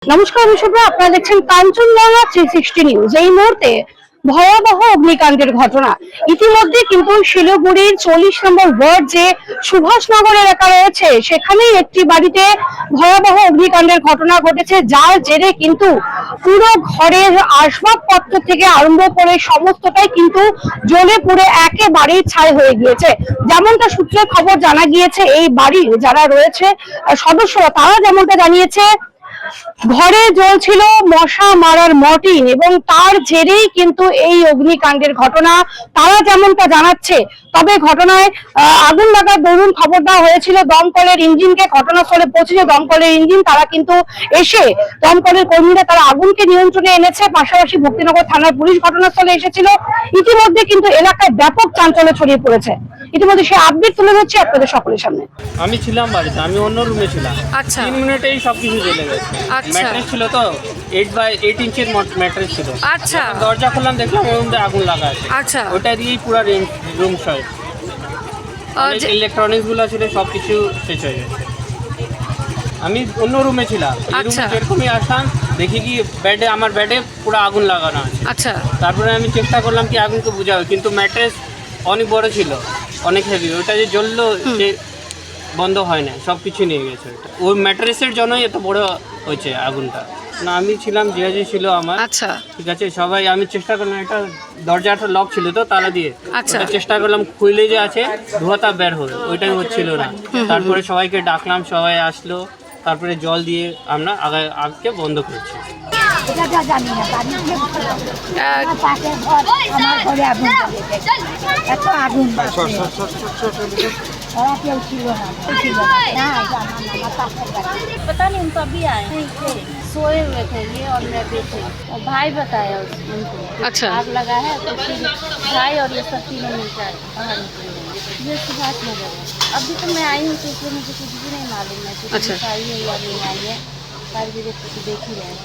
নমস্কার দর্শকরা, আপনারা দেখছেন কাঞ্চনজঙ্ঘা 360 নিউজ। এই মুহূর্তে ভয়াবহ অগ্নিকাণ্ডের ঘটনা। ইতিমধ্যে কিন্তু শিলিগুড়ির 40 নম্বর ওয়ার্ড যে সুভাষনগর এলাকা রয়েছে, সেখানেই একটি বাড়িতে ভয়াবহ অগ্নিকাণ্ডের ঘটনা ঘটেছে, যার জেরে কিন্তু পুরো ঘরের আসবাবপত্র থেকে আরম্ভ করে সমস্তটাই কিন্তু জ্বলে পুড়ে একেবারেই ছাই হয়ে গিয়েছে। যেমনটা সূত্রে খবর জানা গিয়েছে, এই বাড়ির যারা রয়েছে সদস্যরা, তারা যেমনটা জানিয়েছে, ঘরে জ্বলছিল মশা মারার মর্টিন এবং তার জেরেই কিন্তু এই অগ্নিকাণ্ডের ঘটনা, তারা যেমনটা জানাচ্ছে। তবে ঘটনায় আগুন লাগার দরুন খবর দেওয়া হয়েছিল দমকলের ইঞ্জিনকে। ঘটনাস্থলে পৌঁছেছে দমকলের ইঞ্জিন, তারা কিন্তু এসে দমকলের কর্মীরা তারা আগুনকে নিয়ন্ত্রণে এনেছে। পাশাপাশি ভক্তিনগর থানার পুলিশ ঘটনাস্থলে এসেছিল। ইতিমধ্যে কিন্তু এলাকায় ব্যাপক চাঞ্চল্য ছড়িয়ে পড়েছে। ইতিমধ্যে সে আপডেট তুলে ধরছি আপনাদের সকলের সামনে। আমি ছিলাম বাড়িতে, আমি অন্য রুমে ছিলাম। আচ্ছা, 3 মিনিটেই সবকিছু জ্বলে গেছে। আচ্ছা। ম্যাট্রেস ছিল তো 8x8 ইঞ্চের ম্যাট্রেস ছিল। আচ্ছা, দরজা খুললাম, দেখলাম ওর মধ্যে আগুন লাগা আছে। আচ্ছা। ওটা দিয়েই পুরো রুম সয়। ইলেকট্রনিক্স গুলো ছিল সবকিছু শেষ হয়ে গেছে। আমি অন্য রুমে ছিলাম, এই রুমে আচ্ছা। যেরকমই আসলাম দেখি কি আমার বেডে পুরো আগুন লাগানো আছে। আচ্ছা, তারপরে আমি চেষ্টা করলাম কি আগুনকে বুঝাবো, কিন্তু ম্যাট্রেস অনেক বড় ছিল, অনেক হেভি। ওটা যে জ্বললো সে বন্ধ হয় না, সব কিছু নিয়ে গেছে। ওটা ওই ম্যাট্রেসের জন্যই এত বড় হয়েছে আগুনটা। না, আমি ছিলাম, জিয়াজি ছিল আমার। আচ্ছা, ঠিক আছে, সবাই আমি চেষ্টা করলাম, এটা দরজাটা লক ছিল তো তালা দিয়ে। আচ্ছা। ওটা চেষ্টা করলাম খুলে যে আছে ধোঁয়াটা বের হবে, ওইটাই হচ্ছিল না। তারপরে সবাইকে ডাকলাম, সবাই আসলো, তারপরে জল দিয়ে আমরা আগকে বন্ধ করেছি। জানি না বাড়ি আমার পাশের ঘর, আমার ঘরে আগুন জ্বলেছে। এত আগুন ওরা কেউ ছিল না, ছিল না। আমার পাশের বাড়ি। पता नहीं उनको अभी आए नहीं थे, सोए हुए थे ये और मैं भी थे। और भाई बताया उनको अच्छा। आग लगा है, तो फिर भाई और ये सब तीनों मिलकर बाहर निकले। ये सुभाष नगर है। अभी तो मैं आई हूँ तो इसलिए मुझे कुछ भी नहीं मालूम है कि अच्छा। आई है या नहीं आई है। पर भी देख ही रहे हैं।